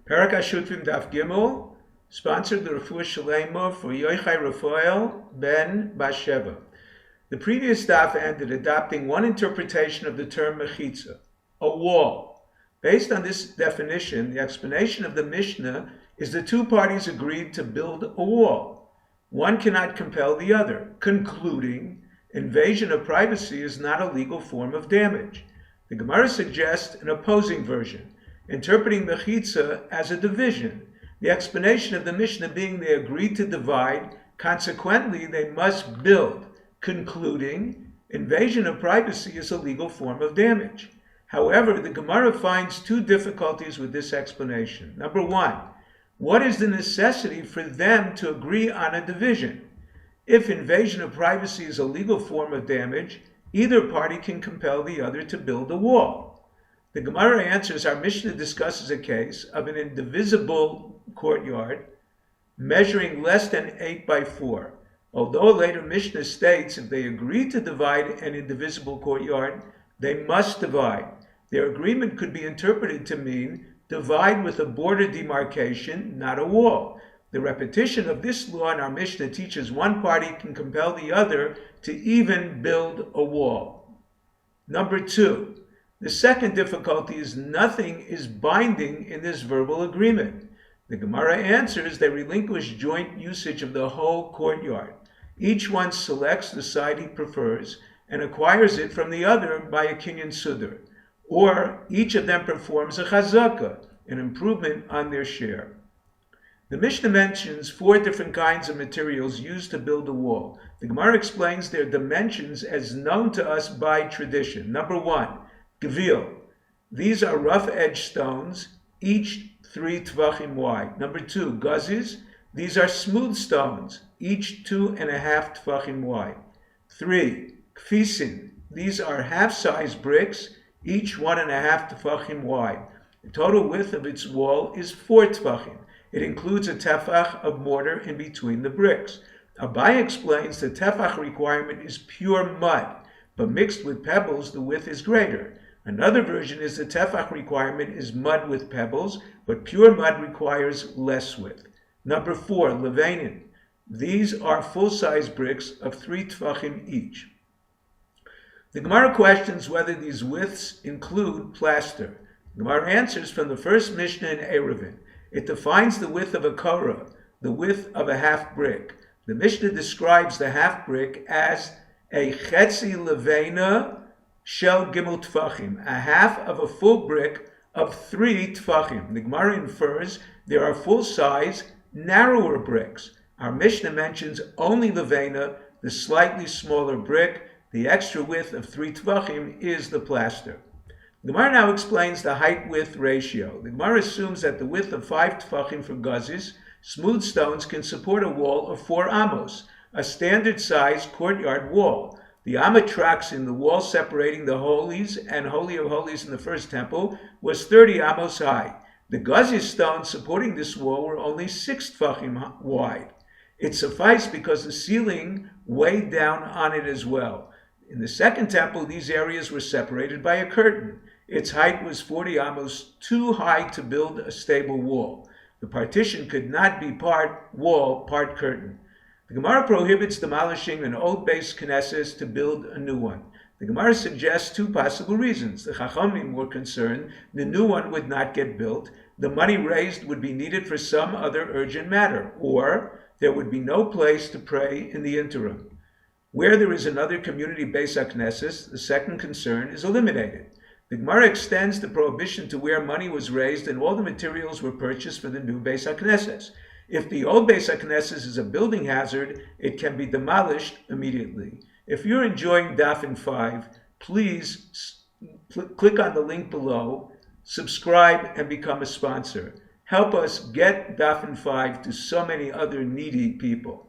Parak HaShutfim Daf Gimel, sponsored the Refuah Shalema for Yochai Raphael ben Basheva. The previous daf ended adopting one interpretation of the term mechitza, a wall. Based on this definition, the explanation of the Mishnah is the two parties agreed to build a wall. One cannot compel the other, concluding invasion of privacy is not a legal form of damage. The Gemara suggests an opposing version, interpreting mechitza as a division. The explanation of the Mishnah being they agreed to divide, consequently they must build, concluding invasion of privacy is a legal form of damage. However, the Gemara finds two difficulties with this explanation. Number one, what is the necessity for them to agree on a division? If invasion of privacy is a legal form of damage, either party can compel the other to build a wall. The Gemara answers, our Mishnah discusses a case of an indivisible courtyard measuring less than 8 by 4. Although a later Mishnah states if they agree to divide an indivisible courtyard, they must divide. Their agreement could be interpreted to mean divide with a border demarcation, not a wall. The repetition of this law in our Mishnah teaches one party can compel the other to even build a wall. Number two, the second difficulty is nothing is binding in this verbal agreement. The Gemara answers they relinquish joint usage of the whole courtyard. Each one selects the side he prefers and acquires it from the other by a kinyan sudar, or each of them performs a chazaka, an improvement on their share. The Mishnah mentions 4 different kinds of materials used to build a wall. The Gemara explains their dimensions as known to us by tradition. Number 1, gvil. These are rough-edged stones, each 3 tvachim wide. Number 2, guzes. These are smooth stones, each 2.5 tvachim wide. 3, kfisin. These are half-size bricks, each 1.5 tefachim wide. The total width of its wall is 4 tefachim. It includes a tefach of mortar in between the bricks. Abai explains the tefach requirement is pure mud, but mixed with pebbles the width is greater. Another version is the tefach requirement is mud with pebbles, but pure mud requires less width. Number 4, levanin. These are full-size bricks of 3 tefachim each. The Gemara questions whether these widths include plaster. The Gemara answers from the first Mishnah in Eruvin. It defines the width of a korah, the width of a half brick. The Mishnah describes the half brick as a chetzi levena shel gimel tfachim, a half of a full brick of 3 tfachim. The Gemara infers there are full-size, narrower bricks. Our Mishnah mentions only levena, the slightly smaller brick. The extra width of 3 tvachim is the plaster. The Gemara now explains the height-width ratio. The Gemara assumes that the width of 5 tvachim for guzes, smooth stones, can support a wall of 4 amos, a standard-sized courtyard wall. The amma tracks in the wall separating the holies and holy of holies in the first temple was 30 amos high. The guzes stones supporting this wall were only 6 tvachim wide. It sufficed because the ceiling weighed down on it as well. In the second temple, these areas were separated by a curtain. Its height was 40 amos, too high to build a stable wall. The partition could not be part wall, part curtain. The Gemara prohibits demolishing an old base knesses to build a new one. The Gemara suggests 2 possible reasons. The Chachamim were concerned the new one would not get built, the money raised would be needed for some other urgent matter, or there would be no place to pray in the interim. Where there is another community Beis HaKnesses, the second concern is eliminated. The Gemara extends the prohibition to where money was raised and all the materials were purchased for the new Beis HaKnesses. If the old Beis HaKnesses is a building hazard, it can be demolished immediately. If you're enjoying Daf 5, please click on the link below, subscribe, and become a sponsor. Help us get Daf 5 to so many other needy people.